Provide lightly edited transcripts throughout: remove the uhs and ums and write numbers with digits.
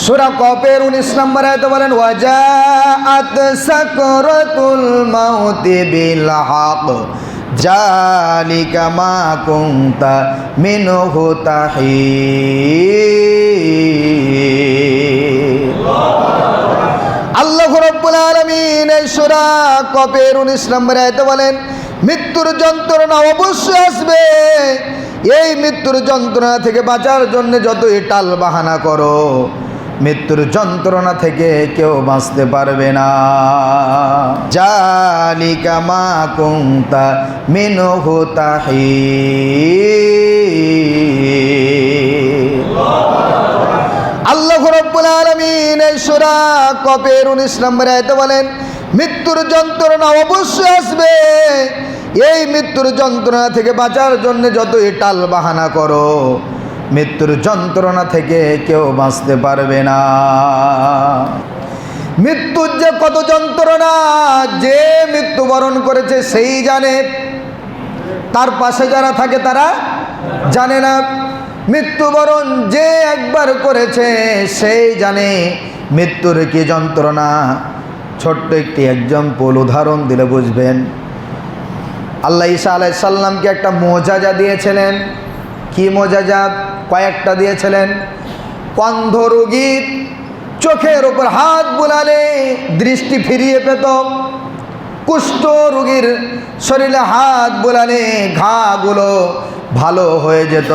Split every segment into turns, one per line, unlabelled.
সূরা কফের 19 নম্বর আয়াতে বলেন ওয়াজাআত সাকরাতুল মাউতি বিল হক জালিকা মা কুনতা মিনহু তাহিদ। আল্লাহ রাব্বুল আলামিন এই সূরা কফের 19 নম্বর আয়াতে বলেন মৃত্যুর যন্ত্রণা অবশ্যই আসবে। এই মৃত্যুর যন্ত্রণা থেকে বাঁচার জন্য যতই টাল বাহানা করো, মৃত্যুর যন্ত্রণা থেকে কেউ বাঁচতে পারবে না। জালিকা মা কুনতা মিনহু তাহিদ। আল্লাহ রাব্বুল আলামিন এই সূরা কফের 19 নম্বর আয়াতে বলেন মৃত্যুর যন্ত্রণা অবশ্যই আসবে। এই মৃত্যুর যন্ত্রণা থেকে বাঁচার জন্য যতই টাল বাহানা করো, মৃত্যুর যন্ত্রণা থেকে কেউ বাঁচতে পারবে না। মৃত্যুর যে কত যন্ত্রণা, যে মৃত্যুবরণ করেছে সেই জানে, তার পাশে যারা থাকে তারা জানে না। মৃত্যুবরণ যে একবার করেছে সেই জানে মৃত্যুর কি যন্ত্রণা। ছোট্ট একটি এক্সাম্পল উদাহরণ দিলে বুঝবেন। আল্লাহ ঈসা আলাইহিস সালামকে একটা মুআজিজা দিয়েছিলেন। কি মুআজিজা? কয়েকটা দিয়েছিলেন। অন্ধ রোগীর চোখের উপর হাত বুলালে দৃষ্টি ফিরিয়ে পেত, কুষ্ঠ রোগীর শরীরে হাত বুলালে ঘাগুলো ভালো হয়ে যেত,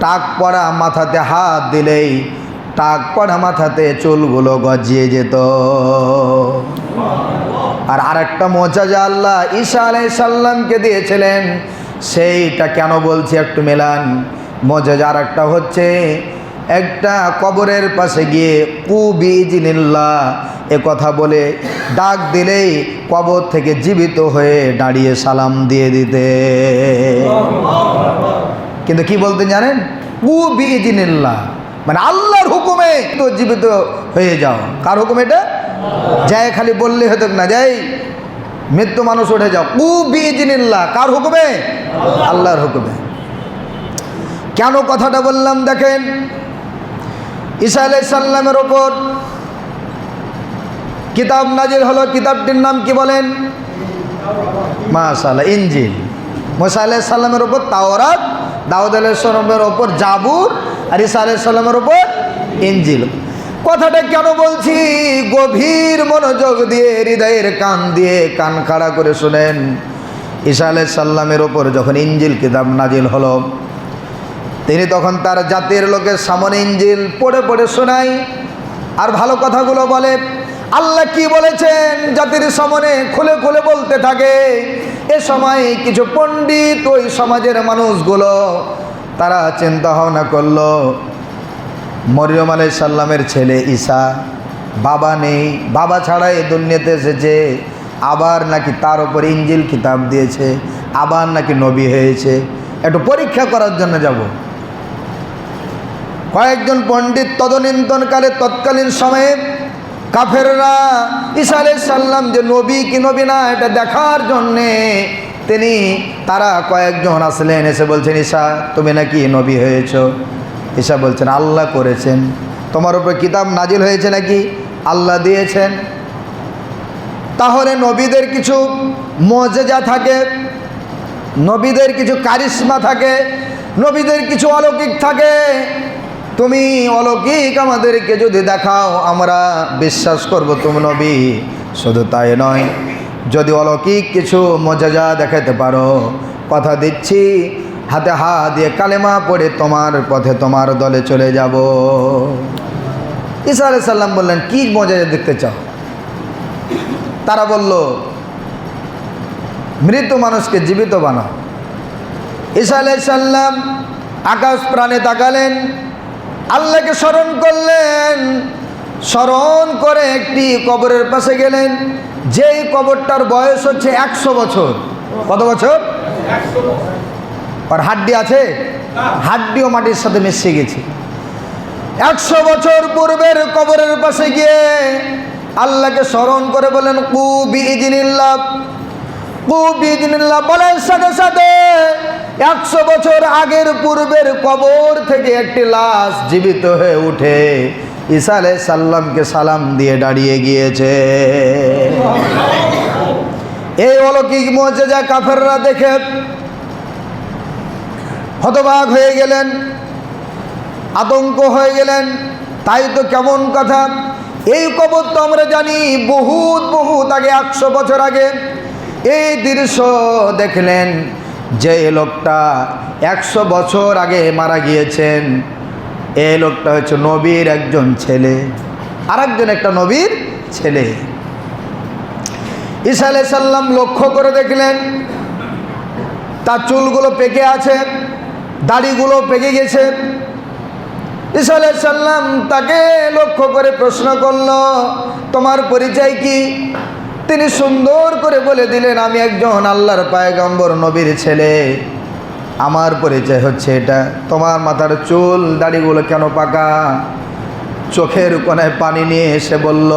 টাক পড়া মাথাতে হাত দিলেই টাক পড়া মাথাতে চুলগুলো গজিয়ে যেত। আর আরেকটা মুআজিজা আল্লাহ ঈসা আলাইহিস সালামকে দিয়েছিলেন। সেইটা কেন বলছি একটু মেলান। মুআজিজা আরেকটা হচ্ছে, একটা কবরের পাশে গিয়ে কুবিইজনিল্লাহ এ কথা বলে ডাক দিলেই কবর থেকে জীবিত হয়ে দাঁড়িয়ে সালাম দিয়ে দিতে। কিন্তু কি বলতেন জানেন? কুবিইজনিল্লাহ, মানে আল্লাহর হুকুমে তো জীবিত হয়ে যাও। কার হুকুম এটা? যায় খালি বললে হতো না, যাই মৃত্যু মানুষ উঠে যাও। কুবিইজনিল্লাহ, কার হুকুমে? আল্লাহর হুকুমে। কেন কথাটা বললাম দেখেন, ঈসা আলাইহিস সালামের ওপর কিতাব নাজিল হলো। কিতাবটির নাম কি বলেন? মাশাআল্লাহ, ইনজিল। মুসা আলাইহিস সালামের ওপর তাওরাত, দাউদ আলাইহিস সালামের ওপর জাবুর, আর ঈসা আলাইহিস সালামের ওপর ইনজিল। কথাটা কেন বলছি গভীর মনোযোগ দিয়ে, হৃদয়ের কান দিয়ে কান খাড়া করে শুনেন। ঈসা আলাইহিস সালামের ওপর যখন ইনজিল কিতাব নাজিল হলো, তিনি তখন তার জাতির লোকের সামনে ইনজিল পড়ে পড়ে শোনায় আর ভালো কথাগুলো বলে। আল্লাহ কি বলেছেন জাতির সামনে খুলে খুলে বলতে থাকে। এ সময় কিছু পণ্ডিত, ওই সমাজের মানুষগুলো, তারা চিন্তা ভাবনা করলো মরিয়ম আলাইহিস সালামের ছেলে ঈসা, বাবা নেই, বাবা ছাড়াই দুনিয়াতে এসেছে, আবার নাকি তার উপর ইনজিল কিতাব দিয়েছে, আবার নাকি নবী হয়েছে। একটু পরীক্ষা করার জন্য যাব। কয়েকজন পণ্ডিত তদানীন্তনকালে, তৎকালীন সময়ে কাফেররা ঈসা আলাইহিস সালাম যে নবী কি নবী না এটা দেখার জন্যে তারা কয়েকজন আসলেন, এসে বলছেন ঈসা তুমি নাকি নবী হয়েছ। ঈসা বলছেন আল্লাহ করেছেন। তোমার উপর কিতাব নাজিল হয়েছে নাকি? আল্লাহ দিয়েছেন। তাহলে নবীদের কিছু মুআজিজা থাকে, নবীদের কিছু কারিশমা থাকে, নবীদের কিছু অলৌকিক থাকে। তুমি অলৌকিক আমাদেরকে যদি দেখাও আমরা বিশ্বাস করব তুমি নবী। শুধু তাই নয়, যদি অলৌকিক কিছু মুআজিজা দেখাতে পারো, কথা দিচ্ছি হাতে হাত দিয়ে কালেমা পড়ে তোমার পথে তোমার দলে চলে যাব। ঈসা আলাইহিস সালাম বললেন কি মুআজিজা দেখতে চাও? তারা বলল মৃত মানুষকে জীবিত বানাও। ঈসা আলাইহিস সালাম আকাশ প্রাণে তাকালেন, আল্লাহকে স্মরণ করলেন, স্মরণ করে একটি কবরের পাশে গেলেন, যেই কবরটার বয়স হচ্ছে 100 বছর। কত বছর? 100 বছর। আর হাড্ডি আছে? হাড্ডিও মাটির সাথে মিশে গেছে। 100 বছর পূর্বের কবরের পাশে গিয়ে আল্লাহকে স্মরণ করে বলেন কুবিইজনিল্লাহ, কুবিইজনিল্লাহ বলার সাথে সাথে 100 বছর আগের পূর্বের কবর থেকে একটি লাশ জীবিত হয়ে উঠে ঈসা আলাইহিস সালামকে সালাম দিয়ে দাঁড়িয়ে গিয়েছে। এই অলৌকিক মুজিজা কাফেররা দেখে হতবাক হয়ে গেলেন, আতঙ্ক হয়ে গেলেন। তাই তো কেমন কথা, এই কবর তো আমরা জানি বহুত আগে, 100 বছর আগে এই দৃশ্য দেখলেন যে লোকটা 100 বছর আগে মারা গিয়েছেন। এই লোকটা হচ্ছে নবীর একজন ছেলে, আরেকজন একটা নবীর ছেলে। ঈসা আলাইহিস সালাম লক্ষ্য করে দেখলেন তার চুলগুলো পেকে আছে, দাড়িগুলো পেকে গেছে। ঈসা আলাইহিস সালাম তাকে লক্ষ্য করে প্রশ্ন করল, তোমার পরিচয় কি? তিনি সুন্দর করে বলে দিলেন, আমি একজন আল্লাহর পয়গম্বর নবীর ছেলে, আমার পরিচয় হচ্ছে এটা। তোমার মাথার চুল দাড়িগুলো কেন পাকা? চোখের কোণায় পানি নিয়ে এসে বলল,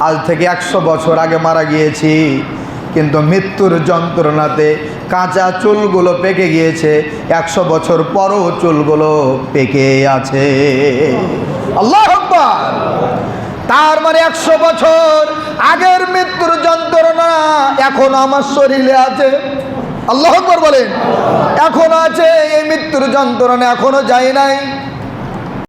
আজ থেকে 100 বছর আগে মারা গিয়েছি, কিন্তু মৃত্যুর যন্ত্রণাতে কাঁচা চুলগুলো পেকে গিয়েছে, 100 বছর পরও চুলগুলো পেকে আছে। আল্লাহু আকবার। তার মানে 100 বছর আগের মৃত্যুর যন্ত্রণা এখন আমার শরীরে আছে। আল্লাহু আকবার বলেন। এখনো আছে, এই মৃত্যুর যন্ত্রণা এখনো যায় নাই।